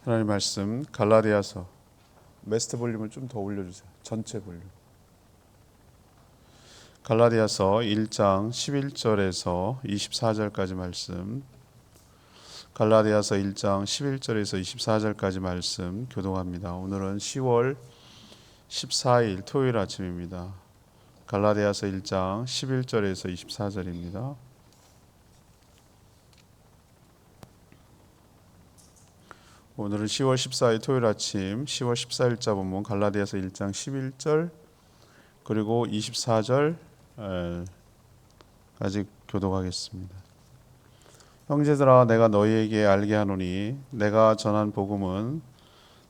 하나님 말씀 갈라디아서 메스트 볼륨을 좀 더 올려주세요. 전체 볼륨. 갈라디아서 1장 11절에서 24절까지 말씀. 갈라디아서 1장 11절에서 24절까지 말씀 교독합니다. 오늘은 10월 14일 토요일 아침입니다. 갈라디아서 1장 11절에서 24절입니다. 오늘은 10월 14일 토요일 아침 10월 14일자 본문 갈라디아서 1장 11절 그리고 24절까지 교독하겠습니다. 형제들아 내가 너희에게 알게 하노니 내가 전한 복음은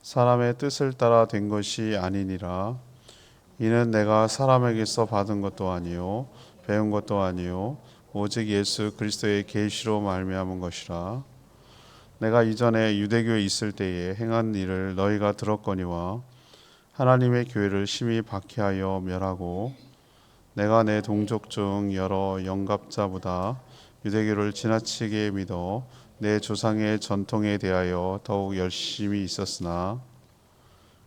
사람의 뜻을 따라 된 것이 아니니라. 이는 내가 사람에게서 받은 것도 아니요 배운 것도 아니요 오직 예수 그리스도의 계시로 말미암은 것이라. 내가 이전에 유대교에 있을 때에 행한 일을 너희가 들었거니와 하나님의 교회를 심히 박해하여 멸하고 내가 내 동족 중 여러 영갑자보다 유대교를 지나치게 믿어 내 조상의 전통에 대하여 더욱 열심히 있었으나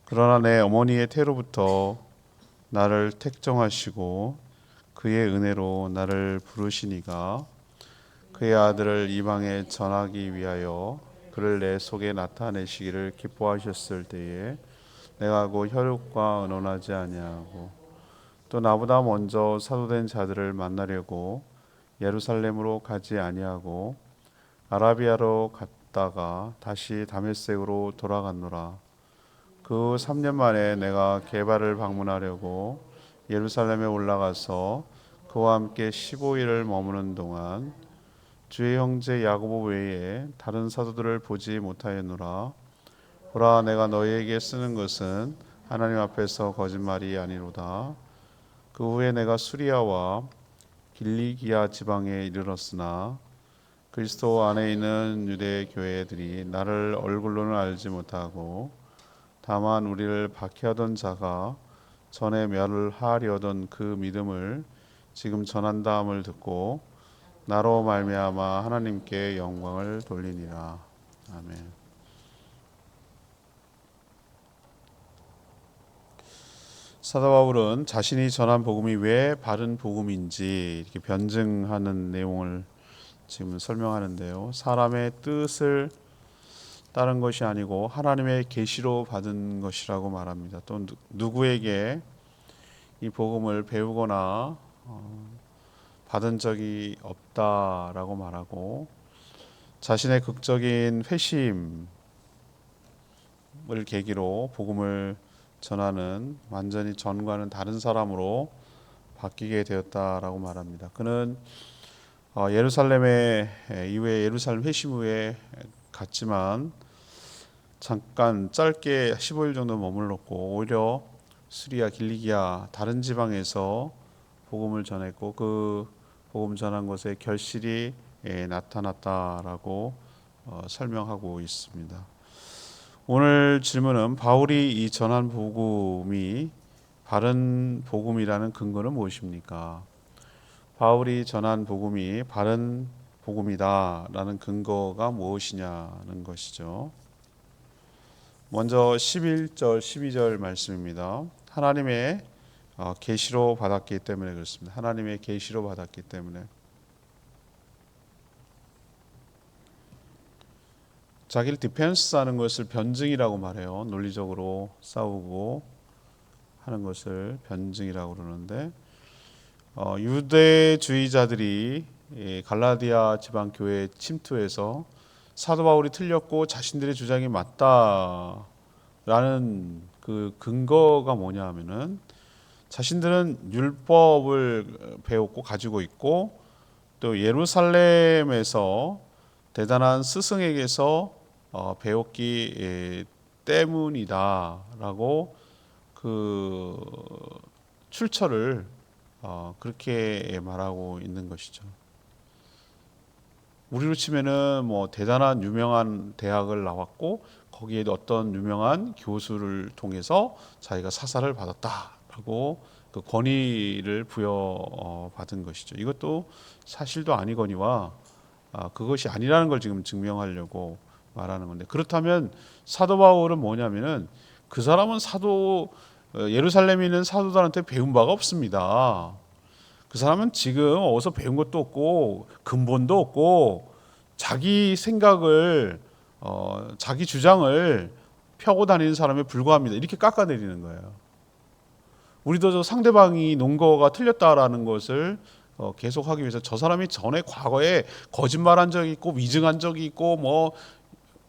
그러나 내 어머니의 태로부터 나를 택정하시고 그의 은혜로 나를 부르시니가 그의 아들을 이방에 전하기 위하여 그를 내 속에 나타내시기를 기뻐하셨을 때에 내가 곧 혈육과 의논하지 아니하고 또 나보다 먼저 사도된 자들을 만나려고 예루살렘으로 가지 아니하고 아라비아로 갔다가 다시 다메섹으로 돌아갔노라. 그 3년 만에 내가 게바를 방문하려고 예루살렘에 올라가서 그와 함께 15일을 머무는 동안 주의 형제 야고보 외에 다른 사도들을 보지 못하였노라. 보라 내가 너희에게 쓰는 것은 하나님 앞에서 거짓말이 아니로다. 그 후에 내가 수리아와 길리기아 지방에 이르렀으나 그리스도 안에 있는 유대 교회들이 나를 얼굴로는 알지 못하고 다만 우리를 박해하던 자가 전에 멸하려던 그 믿음을 지금 전한다함을 듣고 나로 말미암아 하나님께 영광을 돌리니라. 아멘. 사도 바울은 자신이 전한 복음이 왜 바른 복음인지 이렇게 변증하는 내용을 지금 설명하는데요. 사람의 뜻을 따른 것이 아니고 하나님의 계시로 받은 것이라고 말합니다. 또 누구에게 이 복음을 배우거나 받은 적이 없다라고 말하고 자신의 극적인 회심을 계기로 복음을 전하는 완전히 전과는 다른 사람으로 바뀌게 되었다라고 말합니다. 그는 예루살렘에 이후에 예루살렘 회심 후에 갔지만 잠깐 짧게 15일 정도 머물렀고 오히려 시리아 길리기아 다른 지방에서 복음을 전했고 그 복음 전한 것에 결실이 나타났다라고 설명하고 있습니다. 오늘 질문은 바울이 이 전한 복음이 바른 복음이라는 근거는 무엇입니까? 바울이 전한 복음이 바른 복음이다라는 근거가 무엇이냐는 것이죠. 먼저 11절 12절 말씀입니다. 하나님의 계시로 받았기 때문에 그렇습니다. 하나님의 계시로 받았기 때문에 자기를 디펜스하는 것을 변증이라고 말해요. 논리적으로 싸우고 하는 것을 변증이라고 그러는데 유대주의자들이 갈라디아 지방 교회에 침투해서 사도 바울이 틀렸고 자신들의 주장이 맞다라는 그 근거가 뭐냐 하면은 자신들은 율법을 배웠고 가지고 있고 또 예루살렘에서 대단한 스승에게서 배웠기 때문이다라고 그 출처를 그렇게 말하고 있는 것이죠. 우리로 치면은 뭐 대단한 유명한 대학을 나왔고 거기에 어떤 유명한 교수를 통해서 자기가 사사를 받았다라고 그 권위를 부여받은 것이죠. 이것도 사실도 아니거니와 그것이 아니라는 걸 지금 증명하려고 말하는 건데, 그렇다면 사도 바울은 뭐냐면은 그 사람은 예루살렘에 있는 사도들한테 배운 바가 없습니다. 그 사람은 지금 어디서 배운 것도 없고 근본도 없고 자기 생각을 자기 주장을 펴고 다니는 사람에 불과합니다. 이렇게 깎아내리는 거예요. 우리도 저 상대방이 논 거가 틀렸다라는 것을 계속하기 위해서 저 사람이 전에 과거에 거짓말한 적이 있고 위증한 적이 있고 뭐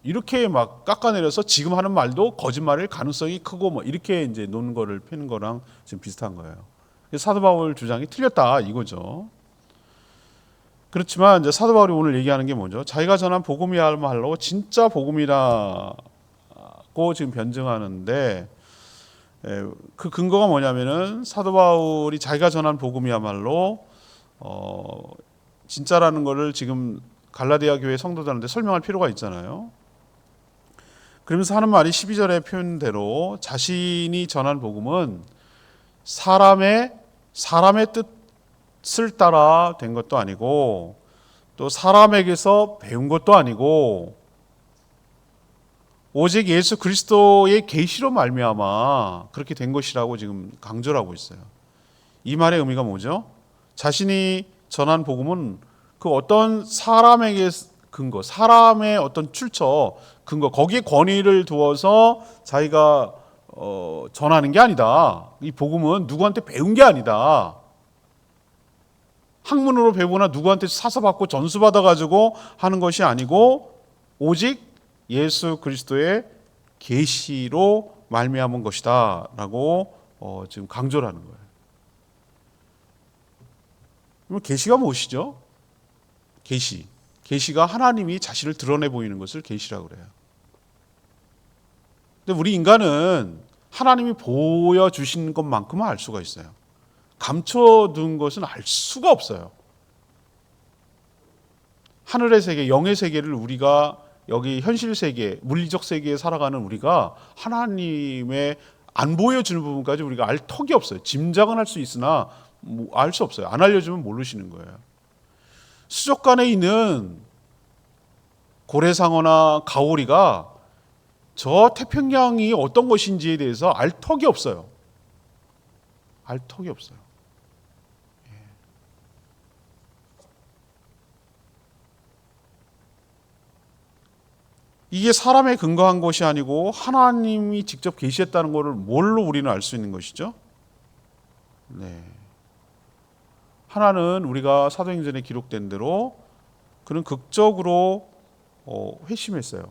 이렇게 막 깎아내려서 지금 하는 말도 거짓말일 가능성이 크고 뭐 이렇게 이제 논 거를 펴는 거랑 지금 비슷한 거예요. 사도 바울 주장이 틀렸다 이거죠. 그렇지만 이제 사도 바울이 오늘 얘기하는 게 뭐죠? 자기가 전한 복음이야말로 진짜 복음이라고 지금 변증하는데, 그 근거가 뭐냐면은 사도 바울이 자기가 전한 복음이야말로 진짜라는 거를 지금 갈라디아 교회 성도들한테 설명할 필요가 있잖아요. 그러면서 하는 말이 12절의 표현대로 자신이 전한 복음은 사람의 뜻을 따라 된 것도 아니고 또 사람에게서 배운 것도 아니고 오직 예수 그리스도의 계시로 말미암아 그렇게 된 것이라고 지금 강조를 하고 있어요. 이 말의 의미가 뭐죠? 자신이 전한 복음은 그 어떤 사람에게 근거, 사람의 어떤 출처, 근거, 거기에 권위를 두어서 자기가 전하는 게 아니다. 이 복음은 누구한테 배운 게 아니다. 학문으로 배우거나 누구한테 사서 받고 전수 받아가지고 하는 것이 아니고 오직 예수 그리스도의 계시로 말미암은 것이다라고 지금 강조를 하는 거예요. 그럼 계시가 무엇이죠? 계시가 하나님이 자신을 드러내 보이는 것을 계시라고 그래요. 근데 우리 인간은 하나님이 보여주신 것만큼은 알 수가 있어요. 감춰둔 것은 알 수가 없어요. 하늘의 세계, 영의 세계를 우리가 여기 현실 세계, 물리적 세계에 살아가는 우리가 하나님의 안 보여주는 부분까지 우리가 알 턱이 없어요. 짐작은 할 수 있으나 알 수 없어요. 안 알려주면 모르시는 거예요. 수족관에 있는 고래상어나 가오리가 저 태평양이 어떤 것인지에 대해서 알 턱이 없어요. 알 턱이 없어요. 이게 사람에 근거한 것이 아니고 하나님이 직접 계시했다는 것을 뭘로 우리는 알 수 있는 것이죠? 네. 하나는 우리가 사도행전에 기록된 대로 그는 극적으로 회심했어요.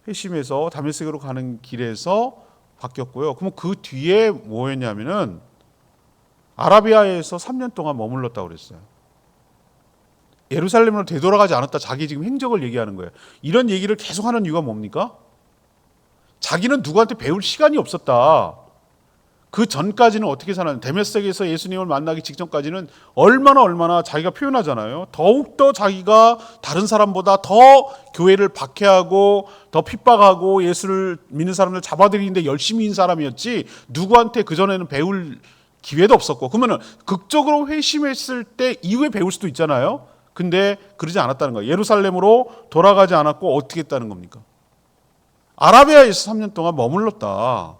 회심해서 다메섹으로 가는 길에서 바뀌었고요. 그럼 그 뒤에 뭐였냐면은 아라비아에서 3년 동안 머물렀다고 그랬어요. 예루살렘으로 되돌아가지 않았다. 자기 지금 행적을 얘기하는 거예요. 이런 얘기를 계속하는 이유가 뭡니까? 자기는 누구한테 배울 시간이 없었다. 그 전까지는 어떻게 살았는지, 데메섹에서 예수님을 만나기 직전까지는 얼마나 자기가 표현하잖아요. 더욱더 자기가 다른 사람보다 더 교회를 박해하고 더 핍박하고 예수를 믿는 사람들 잡아들이는데 열심히인 사람이었지 누구한테 그전에는 배울 기회도 없었고, 그러면 극적으로 회심했을 때 이후에 배울 수도 있잖아요. 근데 그러지 않았다는 거예요. 예루살렘으로 돌아가지 않았고 어떻게 했다는 겁니까? 아라비아에서 3년 동안 머물렀다.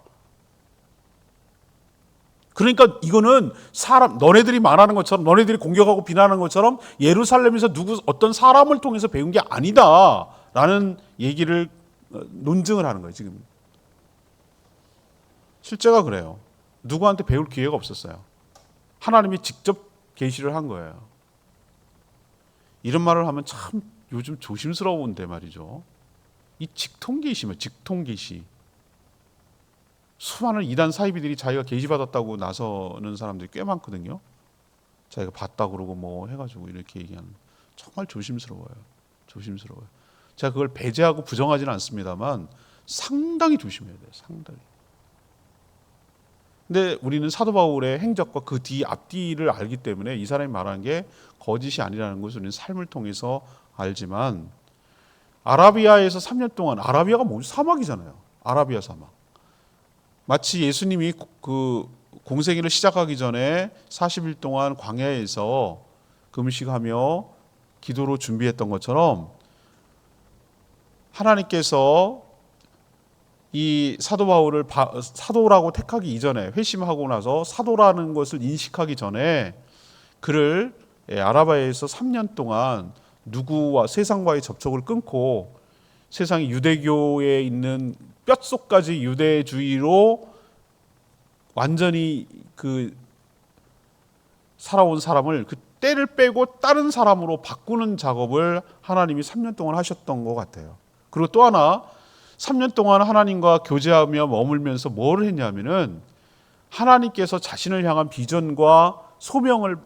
그러니까 이거는 너네들이 말하는 것처럼, 너네들이 공격하고 비난하는 것처럼 예루살렘에서 어떤 사람을 통해서 배운 게 아니다라는 얘기를 논증을 하는 거예요. 지금 실제가 그래요. 누구한테 배울 기회가 없었어요. 하나님이 직접 계시를 한 거예요. 이런 말을 하면 참 요즘 조심스러운데 말이죠. 이 직통계시면 직통계시. 수많은 이단 사이비들이 자기가 계시받았다고 나서는 사람들이 꽤 많거든요. 자기가 봤다 그러고 뭐 해가지고 이렇게 얘기하는. 정말 조심스러워요. 제가 그걸 배제하고 부정하지는 않습니다만 상당히 조심해야 돼요. 상당히. 근데 우리는 사도 바울의 행적과 그 앞뒤를 알기 때문에 이 사람이 말하는 게 거짓이 아니라는 것을 우리는 삶을 통해서 알지만, 아라비아에서 3년 동안, 아라비아가 뭐지? 사막이잖아요. 아라비아 사막. 마치 예수님이 그 공생애를 시작하기 전에 40일 동안 광야에서 금식하며 기도로 준비했던 것처럼 하나님께서 이 사도 바울을 사도라고 택하기 이전에, 회심하고 나서 사도라는 것을 인식하기 전에 그를 아라바에서 3년 동안 누구와 세상과의 접촉을 끊고 세상의 유대교에 있는 뼛속까지 유대주의로 완전히 그 살아온 사람을 그 때를 빼고 다른 사람으로 바꾸는 작업을 하나님이 3년 동안 하셨던 것 같아요. 그리고 또 하나 3년 동안 하나님과 교제하며 머물면서 뭘 했냐면은 하나님께서 자신을 향한 비전과 소명을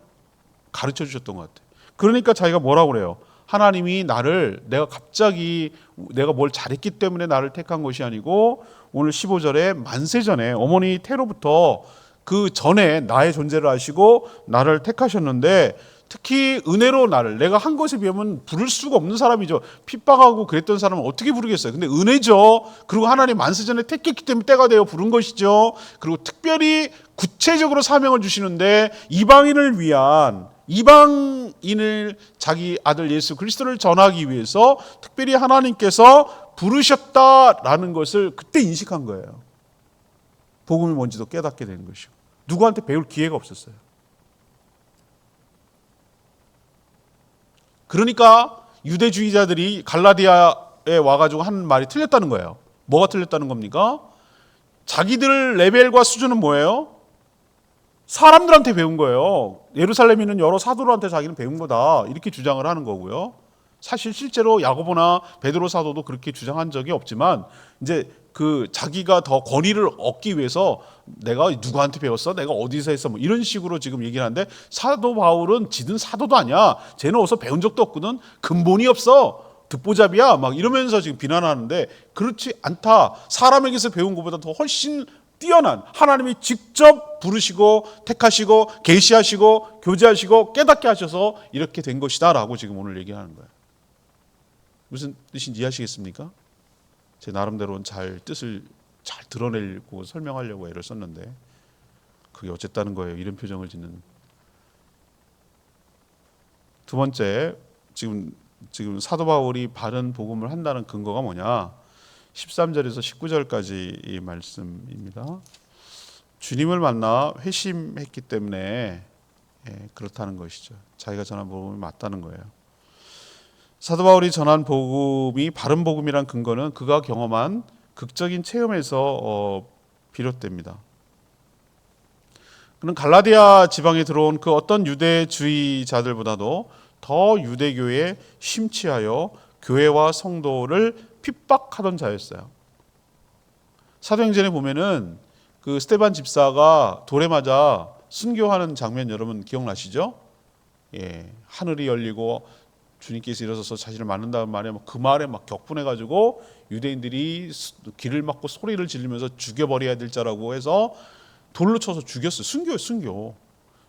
가르쳐 주셨던 것 같아요. 그러니까 자기가 뭐라고 그래요? 하나님이 나를, 내가 갑자기 내가 뭘 잘했기 때문에 나를 택한 것이 아니고 오늘 15절에 만세 전에 어머니 태로부터 그 전에 나의 존재를 아시고 나를 택하셨는데 특히 은혜로 나를, 내가 한 것에 비하면 부를 수가 없는 사람이죠. 핍박하고 그랬던 사람은 어떻게 부르겠어요. 근데 은혜죠. 그리고 하나님 만세 전에 택했기 때문에 때가 되어 부른 것이죠. 그리고 특별히 구체적으로 사명을 주시는데 이방인을 위한, 이방인을 자기 아들 예수 그리스도를 전하기 위해서 특별히 하나님께서 부르셨다라는 것을 그때 인식한 거예요. 복음이 뭔지도 깨닫게 된 것이고 누구한테 배울 기회가 없었어요. 그러니까 유대주의자들이 갈라디아에 와가지고 한 말이 틀렸다는 거예요. 뭐가 틀렸다는 겁니까? 자기들 레벨과 수준은 뭐예요? 사람들한테 배운 거예요. 예루살렘에 있는 여러 사도들한테 자기는 배운 거다, 이렇게 주장을 하는 거고요. 사실 실제로 야고보나 베드로 사도도 그렇게 주장한 적이 없지만 이제 그 자기가 더 권위를 얻기 위해서 내가 누구한테 배웠어? 내가 어디서 했어? 뭐 이런 식으로 지금 얘기를 하는데 사도 바울은 지는 사도도 아니야. 쟤는 어디서 배운 적도 없거든. 근본이 없어. 듣보잡이야. 막 이러면서 지금 비난하는데 그렇지 않다. 사람에게서 배운 것보다 더 훨씬 뛰어난 하나님이 직접 부르시고 택하시고 계시하시고 교제하시고 깨닫게 하셔서 이렇게 된 것이다라고 지금 오늘 얘기하는 거예요. 무슨 뜻인지 이해하시겠습니까? 제 나름대로는 뜻을 잘 드러내고 설명하려고 애를 썼는데 그게 어쨌다는 거예요. 이런 표정을 짓는. 두 번째, 지금 사도 바울이 바른 복음을 한다는 근거가 뭐냐? 13절에서 19절까지 이 말씀입니다. 주님을 만나 회심했기 때문에 그렇다는 것이죠. 자기가 전한 복음이 맞다는 거예요. 사도 바울이 전한 복음이 바른 복음이란 근거는 그가 경험한 극적인 체험에서 비롯됩니다. 그는 갈라디아 지방에 들어온 그 어떤 유대주의자들보다도 더 유대교에 심취하여 교회와 성도를 핍박하던 자였어요. 사도행전에 보면은 그 스데반 집사가 돌에 맞아 순교하는 장면 여러분 기억나시죠? 예, 하늘이 열리고 주님께서 일어서서 자신을 맞는다는 말에 그 말에 막 격분해가지고 유대인들이 길을 막고 소리를 지르면서 죽여버려야 될 자라고 해서 돌로 쳐서 죽였어요.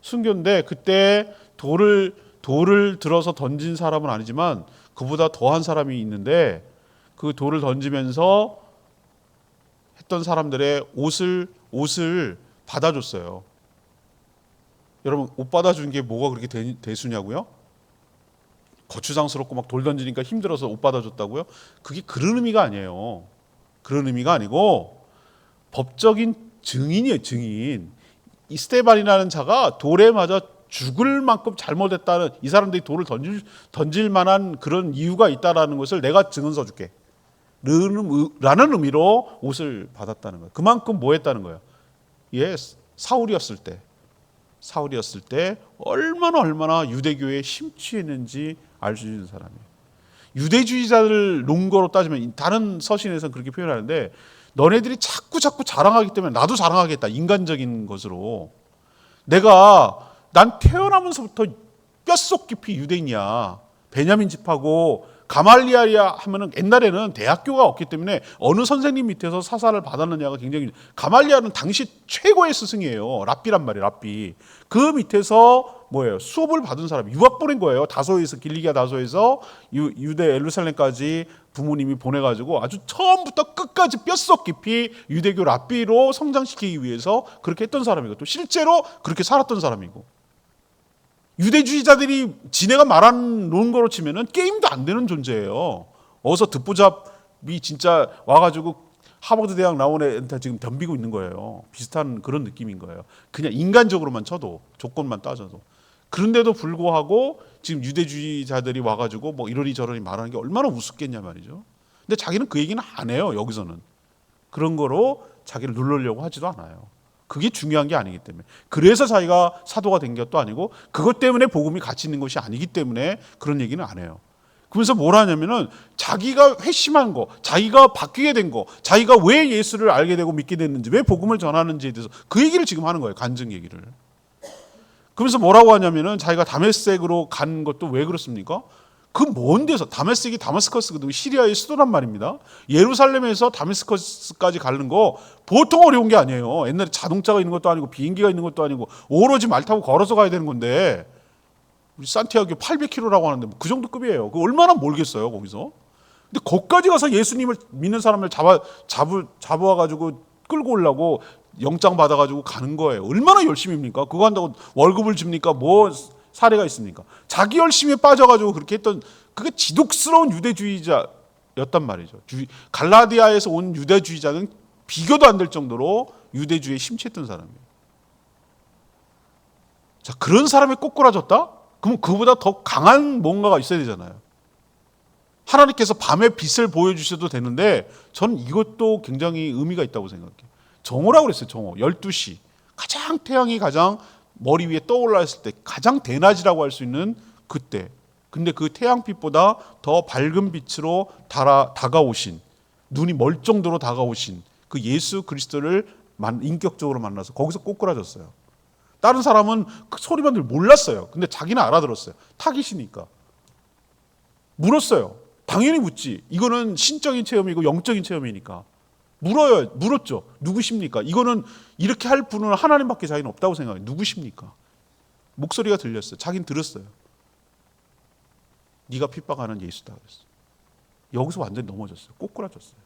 순교인데 그때 돌을 들어서 던진 사람은 아니지만 그보다 더한 사람이 있는데 그 돌을 던지면서 했던 사람들의 옷을 받아줬어요. 여러분, 옷 받아준 게 뭐가 그렇게 대수냐고요? 거추장스럽고 막 돌 던지니까 힘들어서 옷 받아줬다고요? 그게 그런 의미가 아니에요. 그런 의미가 아니고 법적인 증인이에요. 증인. 이 스데반이라는 자가 돌에 맞아 죽을 만큼 잘못했다는, 이 사람들이 돌을 던질 만한 그런 이유가 있다라는 것을 내가 증언 써줄게 라는 의미로 옷을 받았다는 거예요. 그만큼 뭐 했다는 거예요? 예, 사울이었을 때 얼마나 유대교에 심취했는지 알 수 있는 사람이에요. 유대주의자들 논거로 따지면 다른 서신에서는 그렇게 표현하는데 너네들이 자꾸 자랑하기 때문에 나도 자랑하겠다. 인간적인 것으로. 난 태어나면서부터 뼛속 깊이 유대인이야. 베냐민 집하고 가말리알이야 하면은 옛날에는 대학교가 없기 때문에 어느 선생님 밑에서 사사를 받았느냐가 굉장히, 가말리알은 당시 최고의 스승이에요. 랍비란 말이에요. 랍비. 그 밑에서 뭐예요? 수업을 받은 사람, 유학 보낸 거예요. 다소에서, 길리기아 다소에서 유대 예루살렘까지 부모님이 보내가지고 아주 처음부터 끝까지 뼛속 깊이 유대교 랍비로 성장시키기 위해서 그렇게 했던 사람이고 또 실제로 그렇게 살았던 사람이고, 유대주의자들이 지네가 말한 논거로 치면은 게임도 안 되는 존재예요. 어서 듣보잡 진짜 와가지고 하버드 대학 나온 애한테 지금 덤비고 있는 거예요. 비슷한 그런 느낌인 거예요. 그냥 인간적으로만 쳐도, 조건만 따져도. 그런데도 불구하고 지금 유대주의자들이 와가지고 뭐 이러니 저러니 말하는 게 얼마나 우습겠냐 말이죠. 근데 자기는 그 얘기는 안 해요. 여기서는 그런 거로 자기를 누르려고 하지도 않아요. 그게 중요한 게 아니기 때문에. 그래서 자기가 사도가 된 것도 아니고, 그것 때문에 복음이 가치 있는 것이 아니기 때문에 그런 얘기는 안 해요. 그러면서 뭘 하냐면은 자기가 회심한 거, 자기가 바뀌게 된 거, 자기가 왜 예수를 알게 되고 믿게 됐는지, 왜 복음을 전하는지에 대해서 그 얘기를 지금 하는 거예요. 간증 얘기를. 그러면서 뭐라고 하냐면은 자기가 다메섹으로 간 것도 왜 그렇습니까? 그 먼 데서, 다메섹이 다마스커스거든요. 시리아의 수도란 말입니다. 예루살렘에서 다메스커스까지 가는 거 보통 어려운 게 아니에요. 옛날에 자동차가 있는 것도 아니고 비행기가 있는 것도 아니고 오로지 말 타고 걸어서 가야 되는 건데, 우리 산티아고 800km라고 하는데 그 정도 급이에요. 그 얼마나 멀겠어요, 거기서. 근데 거기까지 가서 예수님을 믿는 사람을 잡아와가지고 끌고 오려고 영장 받아가지고 가는 거예요. 얼마나 열심입니까? 그거 한다고 월급을 줍니까? 뭐 사례가 있습니까? 자기 열심에 빠져가지고 그렇게 했던, 그게 지독스러운 유대주의자였단 말이죠. 갈라디아에서 온 유대주의자는 비교도 안 될 정도로 유대주의에 심취했던 사람이에요. 자, 그런 사람이 꼬꾸라졌다? 그럼 그보다 더 강한 뭔가가 있어야 되잖아요. 하나님께서 밤에 빛을 보여주셔도 되는데, 저는 이것도 굉장히 의미가 있다고 생각해요. 정오라고 그랬어요. 정오. 12시. 태양이 가장 머리 위에 떠올라 있을 때, 가장 대낮이라고 할 수 있는 그때. 근데 그 태양빛보다 더 밝은 빛으로 다가오신, 눈이 멀 정도로 다가오신 그 예수 그리스도를 인격적으로 만나서 거기서 꼬꾸라졌어요. 다른 사람은 그 소리만 들고 몰랐어요. 근데 자기는 알아들었어요. 타깃이니까. 물었어요. 당연히 묻지. 이거는 신적인 체험이고 영적인 체험이니까. 물었죠. 누구십니까? 이거는 이렇게 할 분은 하나님밖에 자기는 없다고 생각해요. 누구십니까? 목소리가 들렸어요. 자기는 들었어요. 네가 핍박하는 예수다 그랬어요. 여기서 완전히 넘어졌어요. 꼬꾸라졌어요.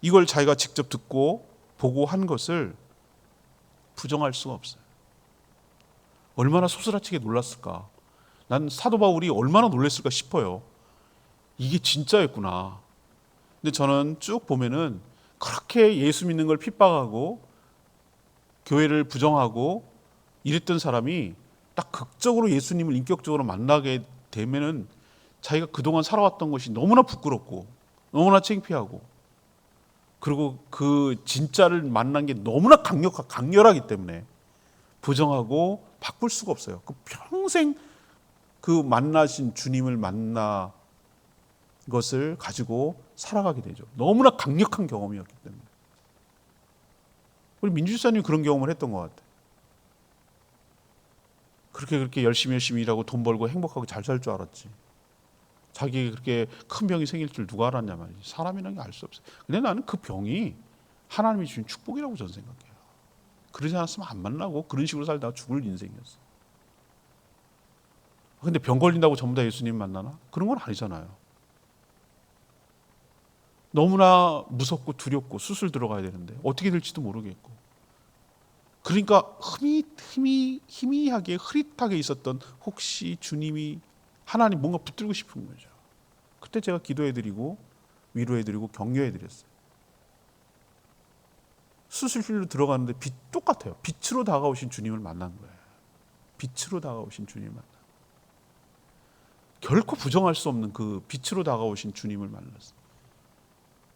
이걸 자기가 직접 듣고 보고 한 것을 부정할 수가 없어요. 얼마나 소스라치게 놀랐을까. 난 사도 바울이 얼마나 놀랐을까 싶어요. 이게 진짜였구나. 근데 저는 쭉 보면은 그렇게 예수 믿는 걸 핍박하고 교회를 부정하고 이랬던 사람이 딱 극적으로 예수님을 인격적으로 만나게 되면은 자기가 그동안 살아왔던 것이 너무나 부끄럽고 너무나 창피하고, 그리고 그 진짜를 만난 게 너무나 강렬하기 때문에 부정하고 바꿀 수가 없어요. 그 평생 그 만나신 주님을 만나 것을 가지고 살아가게 되죠. 너무나 강력한 경험이었기 때문에. 우리 민주사님이 그런 경험을 했던 것 같아요. 그렇게 열심히 일하고 돈 벌고 행복하고 잘 살 줄 알았지. 자기에게 그렇게 큰 병이 생길 줄 누가 알았냐 말이지. 사람이라는 게 알 수 없어요. 근데 나는 그 병이 하나님이 주신 축복이라고 저는 생각해요. 그러지 않았으면 안 만나고 그런 식으로 살다가 죽을 인생이었어. 근데 병 걸린다고 전부 다 예수님 만나나? 그런 건 아니잖아요. 너무나 무섭고 두렵고 수술 들어가야 되는데 어떻게 될지도 모르겠고, 그러니까 희미하게 흐릿하게 있었던 혹시 주님이 하나님 뭔가 붙들고 싶은 거죠. 그때 제가 기도해드리고 위로해드리고 격려해드렸어요. 수술실로 들어가는데 똑같아요. 빛으로 다가오신 주님을 만난 거예요. 빛으로 다가오신 주님을 만난 거예요. 결코 부정할 수 없는 그 빛으로 다가오신 주님을 만났어요.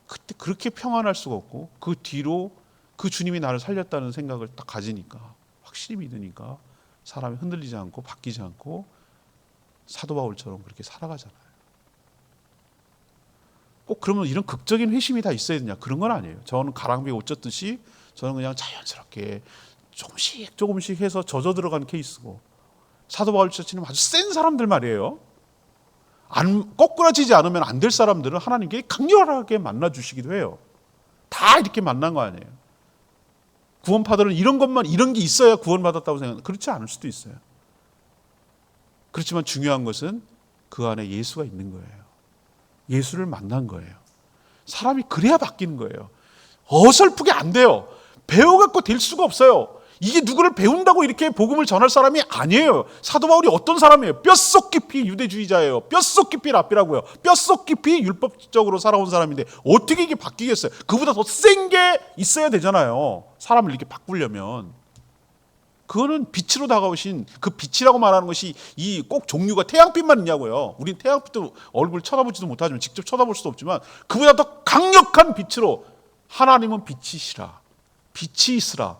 그때 그렇게 평안할 수가 없고, 그 뒤로 그 주님이 나를 살렸다는 생각을 딱 가지니까, 확실히 믿으니까 사람이 흔들리지 않고 바뀌지 않고 사도 바울처럼 그렇게 살아가잖아요. 꼭 그러면 이런 극적인 회심이 다 있어야 되냐? 그런 건 아니에요. 저는 가랑비에 옷 젖듯이 저는 그냥 자연스럽게 조금씩 해서 젖어 들어간 케이스고, 사도 바울 처치는 아주 센 사람들 말이에요. 거꾸라지지 않으면 안 될 사람들은 하나님께 강렬하게 만나 주시기도 해요. 다 이렇게 만난 거 아니에요. 구원파들은 이런 게 있어야 구원받았다고 생각하는, 그렇지 않을 수도 있어요. 그렇지만 중요한 것은 그 안에 예수가 있는 거예요. 예수를 만난 거예요. 사람이 그래야 바뀌는 거예요. 어설프게 안 돼요. 배워갖고 될 수가 없어요. 이게 누구를 배운다고 이렇게 복음을 전할 사람이 아니에요. 사도 바울이 어떤 사람이에요? 뼈속 깊이 유대주의자예요. 뼈속 깊이 랍비라고요. 뼈속 깊이 율법적으로 살아온 사람인데 어떻게 이게 바뀌겠어요? 그보다 더 센 게 있어야 되잖아요. 사람을 이렇게 바꾸려면. 그거는 빛으로 다가오신, 그 빛이라고 말하는 것이 이 꼭 종류가 태양빛만 있냐고요. 우린 태양빛도 얼굴 쳐다보지도 못하지만, 직접 쳐다볼 수도 없지만, 그보다 더 강력한 빛으로 하나님은 빛이시라, 빛이 있으라.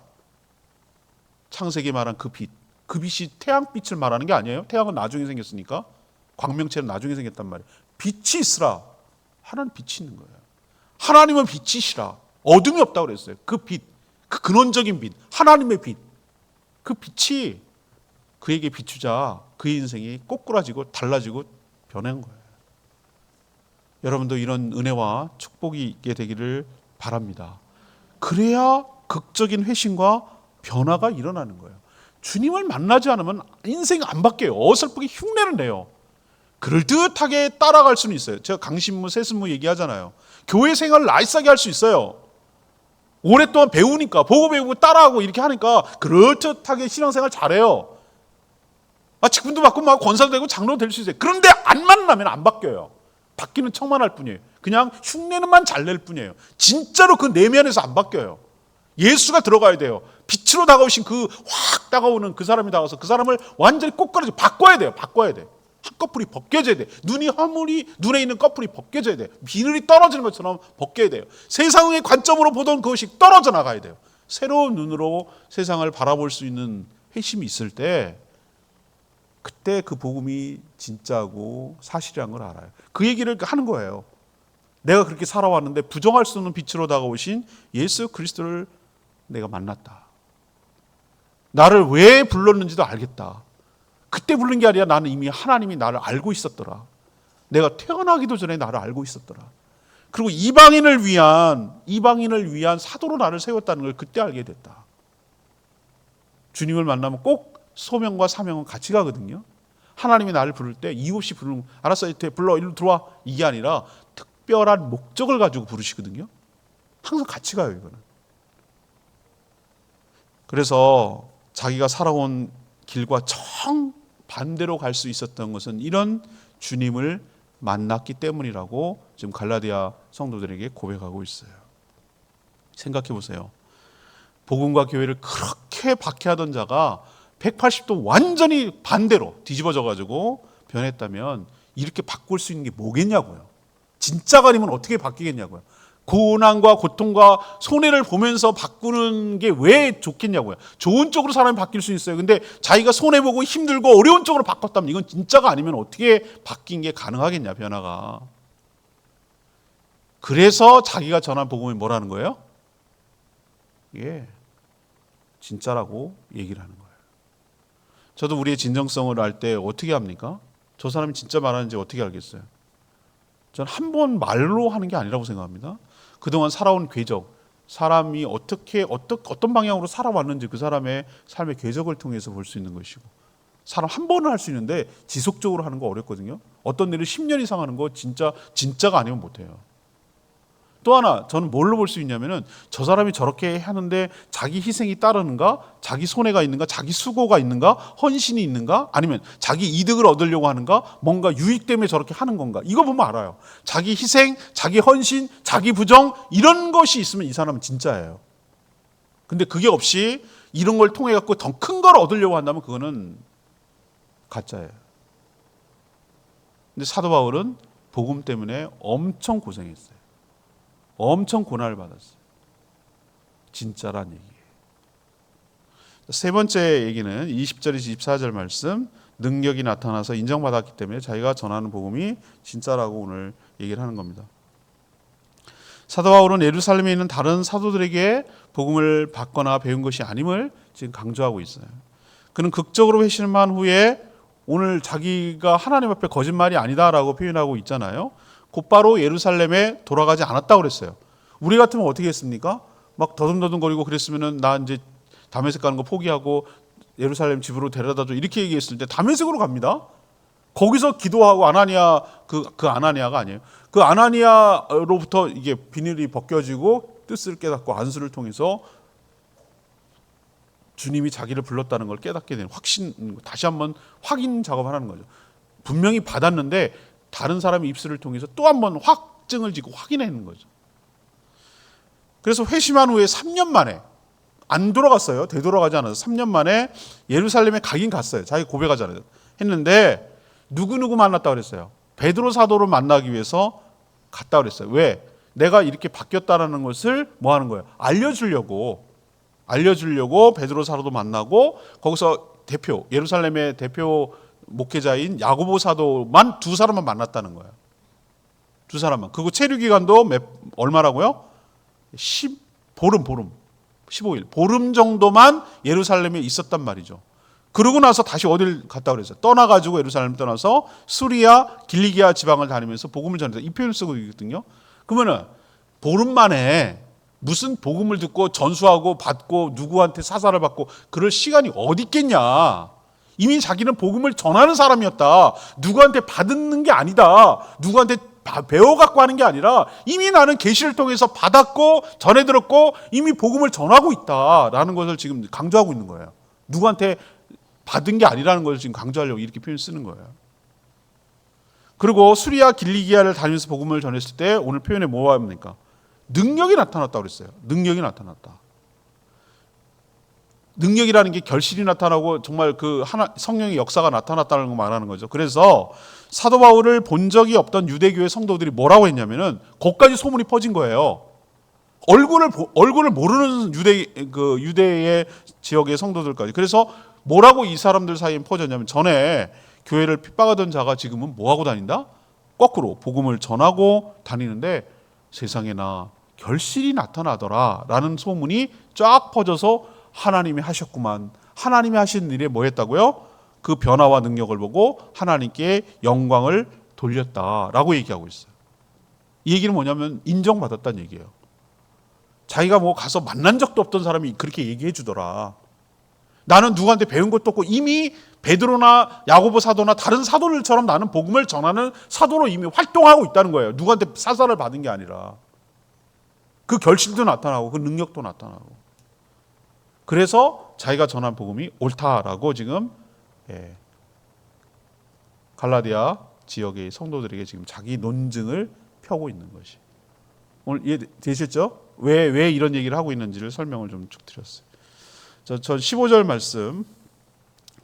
창세기에 말한 그 빛, 그 빛이 태양빛을 말하는 게 아니에요. 태양은 나중에 생겼으니까, 광명체는 나중에 생겼단 말이에요. 빛이 있으라. 하나님 빛이 있는 거예요. 하나님은 빛이시라. 어둠이 없다고 그랬어요. 그 빛, 그 근원적인 빛, 하나님의 빛, 그 빛이 그에게 비추자 그의 인생이 꼬꾸라지고 달라지고 변한 거예요. 여러분도 이런 은혜와 축복이 있게 되기를 바랍니다. 그래야 극적인 회심과 변화가 일어나는 거예요. 주님을 만나지 않으면 인생 안 바뀌어요. 어설프게 흉내를 내요. 그럴듯하게 따라갈 수는 있어요. 제가 강신무, 세신무 얘기하잖아요. 교회 생활을 나이스하게 할 수 있어요. 오랫동안 배우니까, 보고 배우고 따라하고 이렇게 하니까 그럴듯하게 신앙생활 잘해요. 직분도 받고 막 권사도 되고 장로도 될 수 있어요. 그런데 안 만나면 안 바뀌어요. 바뀌는 척만 할 뿐이에요. 그냥 흉내는만 잘 낼 뿐이에요. 진짜로 그 내면에서 안 바뀌어요. 예수가 들어가야 돼요. 빛으로 다가오신 그 확 다가오는 그 사람이 다가와서 그 사람을 완전히 꼬꾸라지 바꿔야 돼요. 바꿔야 돼. 한꺼풀이 벗겨져야 돼. 눈에 있는 꺼풀이 벗겨져야 돼. 비늘이 떨어지는 것처럼 벗겨야 돼요. 세상의 관점으로 보던 그것이 떨어져 나가야 돼요. 새로운 눈으로 세상을 바라볼 수 있는 회심이 있을 때, 그때 그 복음이 진짜고 사실이란 걸 알아요. 그 얘기를 하는 거예요. 내가 그렇게 살아왔는데 부정할 수 없는 빛으로 다가오신 예수 그리스도를 내가 만났다. 나를 왜 불렀는지도 알겠다. 그때 부른 게 아니라 나는 이미 하나님이 나를 알고 있었더라. 내가 태어나기도 전에 나를 알고 있었더라. 그리고 이방인을 위한 사도로 나를 세웠다는 걸 그때 알게 됐다. 주님을 만나면 꼭 소명과 사명은 같이 가거든요. 하나님이 나를 부를 때 이유 없이 부르는, 알았어, 불러, 일로 들어와, 이게 아니라 특별한 목적을 가지고 부르시거든요. 항상 같이 가요, 이거는. 그래서 자기가 살아온 길과 정반대로 갈 수 있었던 것은 이런 주님을 만났기 때문이라고 지금 갈라디아 성도들에게 고백하고 있어요. 생각해 보세요. 복음과 교회를 그렇게 박해하던 자가 180도 완전히 반대로 뒤집어져 가지고 변했다면 이렇게 바꿀 수 있는 게 뭐겠냐고요. 진짜가 아니면 어떻게 바뀌겠냐고요. 고난과 고통과 손해를 보면서 바꾸는 게 왜 좋겠냐고요. 좋은 쪽으로 사람이 바뀔 수 있어요. 근데 자기가 손해보고 힘들고 어려운 쪽으로 바꿨다면 이건 진짜가 아니면 어떻게 바뀐 게 가능하겠냐, 변화가. 그래서 자기가 전한 복음이 뭐라는 거예요? 이게 진짜라고 얘기를 하는 거예요. 저도 우리의 진정성을 알 때 어떻게 합니까? 저 사람이 진짜 말하는지 어떻게 알겠어요? 저는 한 번 말로 하는 게 아니라고 생각합니다. 그동안 살아온 궤적, 사람이 어떤 방향으로 살아왔는지 그 사람의 삶의 궤적을 통해서 볼 수 있는 것이고, 사람 한 번은 할 수 있는데 지속적으로 하는 거 어렵거든요. 어떤 일을 10년 이상 하는 거 진짜가 아니면 못해요. 또 하나 저는 뭘로 볼 수 있냐면은 저 사람이 저렇게 하는데 자기 희생이 따르는가, 자기 손해가 있는가, 자기 수고가 있는가, 헌신이 있는가, 아니면 자기 이득을 얻으려고 하는가, 뭔가 유익 때문에 저렇게 하는 건가, 이거 보면 알아요. 자기 희생, 자기 헌신, 자기 부정, 이런 것이 있으면 이 사람은 진짜예요. 근데 그게 없이 이런 걸 통해 갖고 더 큰 걸 얻으려고 한다면 그거는 가짜예요. 근데 사도 바울은 복음 때문에 엄청 고생했어요. 엄청 고난을 받았어요. 진짜란 얘기예요. 세 번째 얘기는 20절에서 24절 말씀, 능력이 나타나서 인정받았기 때문에 자기가 전하는 복음이 진짜라고 오늘 얘기를 하는 겁니다. 사도 바울은 예루살렘에 있는 다른 사도들에게 복음을 받거나 배운 것이 아님을 지금 강조하고 있어요. 그는 극적으로 회심한 후에 오늘 자기가 하나님 앞에 거짓말이 아니다라고 표현하고 있잖아요. 곧바로 예루살렘에 돌아가지 않았다고 그랬어요. 우리 같으면 어떻게 했습니까? 막 더듬더듬거리고 그랬으면은 나 이제 다메섹 가는 거 포기하고 예루살렘 집으로 데려다줘 이렇게 얘기했을 때 다메섹으로 갑니다. 거기서 기도하고 아나니아 그 아나니아가 아니에요. 그 아나니아로부터 이게 비늘이 벗겨지고 뜻을 깨닫고 안수를 통해서 주님이 자기를 불렀다는 걸 깨닫게 되는 확신, 다시 한번 확인 작업하는 거죠. 분명히 받았는데 다른 사람의 입술을 통해서 또 한번 확증을 짓고 확인하는 거죠. 그래서 회심한 후에 3년 만에 안 돌아갔어요. 되돌아가지 않아서 3년 만에 예루살렘에 가긴 갔어요. 자기 고백하잖아요. 했는데 누구누구 만났다 그랬어요. 베드로 사도를 만나기 위해서 갔다 그랬어요. 왜? 내가 이렇게 바뀌었다는 것을 뭐 하는 거예요? 알려주려고 베드로 사도도 만나고 거기서 예루살렘의 대표 목회자인 야고보 사도만 두 사람만 만났다는 거예요. 두 사람만. 그리고 체류 기간도 얼마라고요? 보름 15일 보름 정도만 예루살렘에 있었단 말이죠. 그러고 나서 다시 어딜 갔다 그랬어요? 떠나가지고 예루살렘 떠나서 수리아 길리기아 지방을 다니면서 복음을 전했다. 이 표현을 쓰고 있거든요. 그러면은 보름 만에 무슨 복음을 듣고 전수하고 받고 누구한테 사사를 받고 그럴 시간이 어디 있겠냐. 이미 자기는 복음을 전하는 사람이었다. 누구한테 받는 게 아니다. 누구한테 배워갖고 하는 게 아니라 이미 나는 계시를 통해서 받았고 전해 들었고 이미 복음을 전하고 있다라는 것을 지금 강조하고 있는 거예요. 누구한테 받은 게 아니라는 것을 지금 강조하려고 이렇게 표현 쓰는 거예요. 그리고 수리아 길리기아를 다니면서 복음을 전했을 때 오늘 표현에 뭐 합니까? 능력이 나타났다고 그랬어요. 능력이 나타났다. 능력이라는 게 결실이 나타나고 정말 성령의 역사가 나타났다는 걸 말하는 거죠. 그래서 사도 바울을 본 적이 없던 유대교회 성도들이 뭐라고 했냐면은 거기까지 소문이 퍼진 거예요. 얼굴을 모르는 유대의 지역의 성도들까지. 그래서 뭐라고 이 사람들 사이에 퍼졌냐면 전에 교회를 핍박하던 자가 지금은 뭐 하고 다닌다? 거꾸로 복음을 전하고 다니는데 세상에나 결실이 나타나더라 라는 소문이 쫙 퍼져서 하나님이 하셨구만. 하나님이 하신 일에 뭐 했다고요? 그 변화와 능력을 보고 하나님께 영광을 돌렸다라고 얘기하고 있어요. 이 얘기는 뭐냐면 인정받았다는 얘기예요. 자기가 뭐 가서 만난 적도 없던 사람이 그렇게 얘기해 주더라. 나는 누구한테 배운 것도 없고 이미 베드로나 야고보 사도나 다른 사도들처럼 나는 복음을 전하는 사도로 이미 활동하고 있다는 거예요. 누구한테 사사를 받은 게 아니라. 그 결실도 나타나고 그 능력도 나타나고. 그래서 자기가 전한 복음이 옳다라고 지금 갈라디아 지역의 성도들에게 지금 자기 논증을 펴고 있는 것이. 오늘 이해되셨죠? 왜 이런 얘기를 하고 있는지를 설명을 좀 쭉 드렸어요. 전 15절 말씀.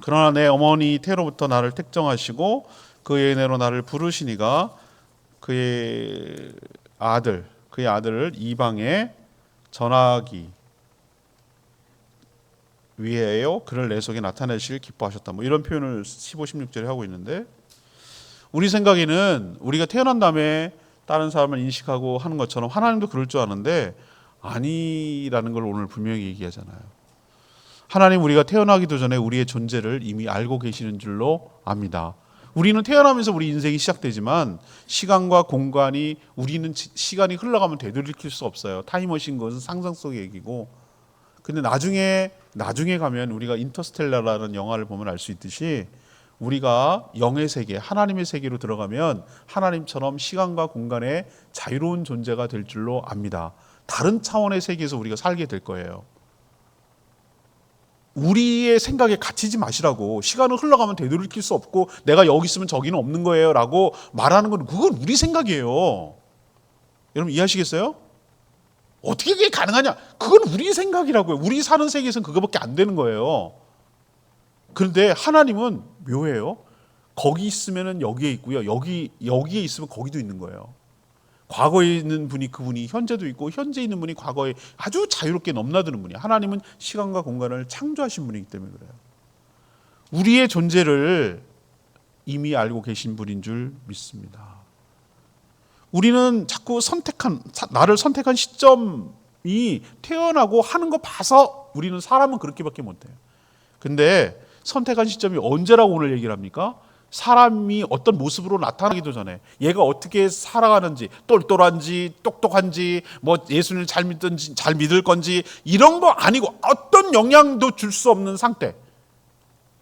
그러나 내 어머니 태로부터 나를 택정하시고 그의 은혜로 나를 부르시니가 그의 아들을 이방에 전하기 위하여 그를 내 속에 나타내시길 기뻐하셨다. 뭐 이런 표현을 15, 16절에 하고 있는데 우리 생각에는 우리가 태어난 다음에 다른 사람을 인식하고 하는 것처럼 하나님도 그럴 줄 아는데 아니라는 걸 오늘 분명히 얘기하잖아요. 하나님 우리가 태어나기도 전에 우리의 존재를 이미 알고 계시는 줄로 압니다. 우리는 태어나면서 우리 인생이 시작되지만 시간과 공간이 우리는 시간이 흘러가면 되돌이킬 수 없어요. 타임머신 것은 상상 속의 얘기고 근데 나중에 가면 우리가 인터스텔라라는 영화를 보면 알 수 있듯이 우리가 영의 세계, 하나님의 세계로 들어가면 하나님처럼 시간과 공간에 자유로운 존재가 될 줄로 압니다. 다른 차원의 세계에서 우리가 살게 될 거예요. 우리의 생각에 갇히지 마시라고. 시간은 흘러가면 되돌이킬 수 없고 내가 여기 있으면 저기는 없는 거예요 라고 말하는 건 그건 우리 생각이에요. 여러분 이해하시겠어요? 어떻게 그게 가능하냐? 그건 우리 생각이라고요. 우리 사는 세계에서는 그거밖에 안 되는 거예요. 그런데 하나님은 묘해요. 거기 있으면 여기에 있고요. 여기에 있으면 거기도 있는 거예요. 과거에 있는 분이 그분이 현재도 있고 현재 있는 분이 과거에 아주 자유롭게 넘나드는 분이에요. 하나님은 시간과 공간을 창조하신 분이기 때문에 그래요. 우리의 존재를 이미 알고 계신 분인 줄 믿습니다. 우리는 자꾸 나를 선택한 시점이 태어나고 하는 거 봐서 우리는 사람은 그렇게밖에 못해요. 근데 선택한 시점이 언제라고 오늘 얘기를 합니까? 사람이 어떤 모습으로 나타나기도 전에 얘가 어떻게 살아가는지 똘똘한지 똑똑한지 뭐 예수님을 잘 믿든지 잘 믿을 건지 이런 거 아니고 어떤 영향도 줄 수 없는 상태.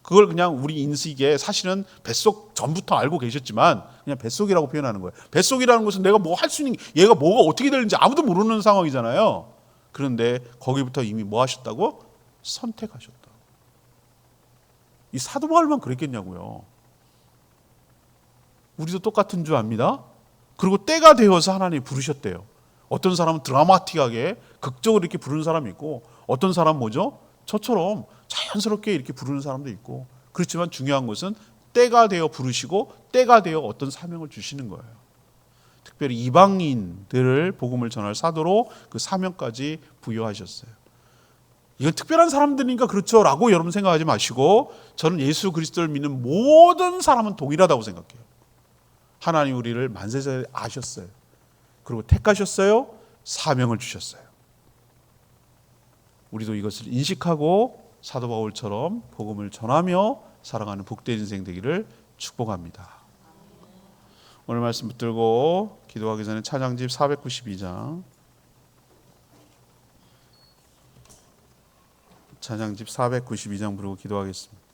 그걸 그냥 우리 인식에 사실은 뱃속 전부터 알고 계셨지만 그냥 뱃속이라고 표현하는 거예요. 뱃속이라는 것은 내가 뭐 할 수 있는 얘가 뭐가 어떻게 되는지 아무도 모르는 상황이잖아요. 그런데 거기부터 이미 뭐 하셨다고? 선택하셨다. 이 사도 바울만 그랬겠냐고요. 우리도 똑같은 줄 압니다. 그리고 때가 되어서 하나님이 부르셨대요. 어떤 사람은 드라마틱하게 극적으로 이렇게 부르는 사람이 있고, 어떤 사람은 뭐죠? 저처럼 자연스럽게 이렇게 부르는 사람도 있고. 그렇지만 중요한 것은 때가 되어 부르시고 때가 되어 어떤 사명을 주시는 거예요. 특별히 이방인들을 복음을 전할 사도로 그 사명까지 부여하셨어요. 이건 특별한 사람들이니까 그렇죠 라고 여러분 생각하지 마시고, 저는 예수 그리스도를 믿는 모든 사람은 동일하다고 생각해요. 하나님 우리를 만세전에 아셨어요. 그리고 택하셨어요. 사명을 주셨어요. 우리도 이것을 인식하고 사도 바울처럼 복음을 전하며 살아가는 복된 인생 되기를 축복합니다. 오늘 말씀 붙들고 기도하기 전에 찬양집 492장, 찬양집 492장 부르고 기도하겠습니다.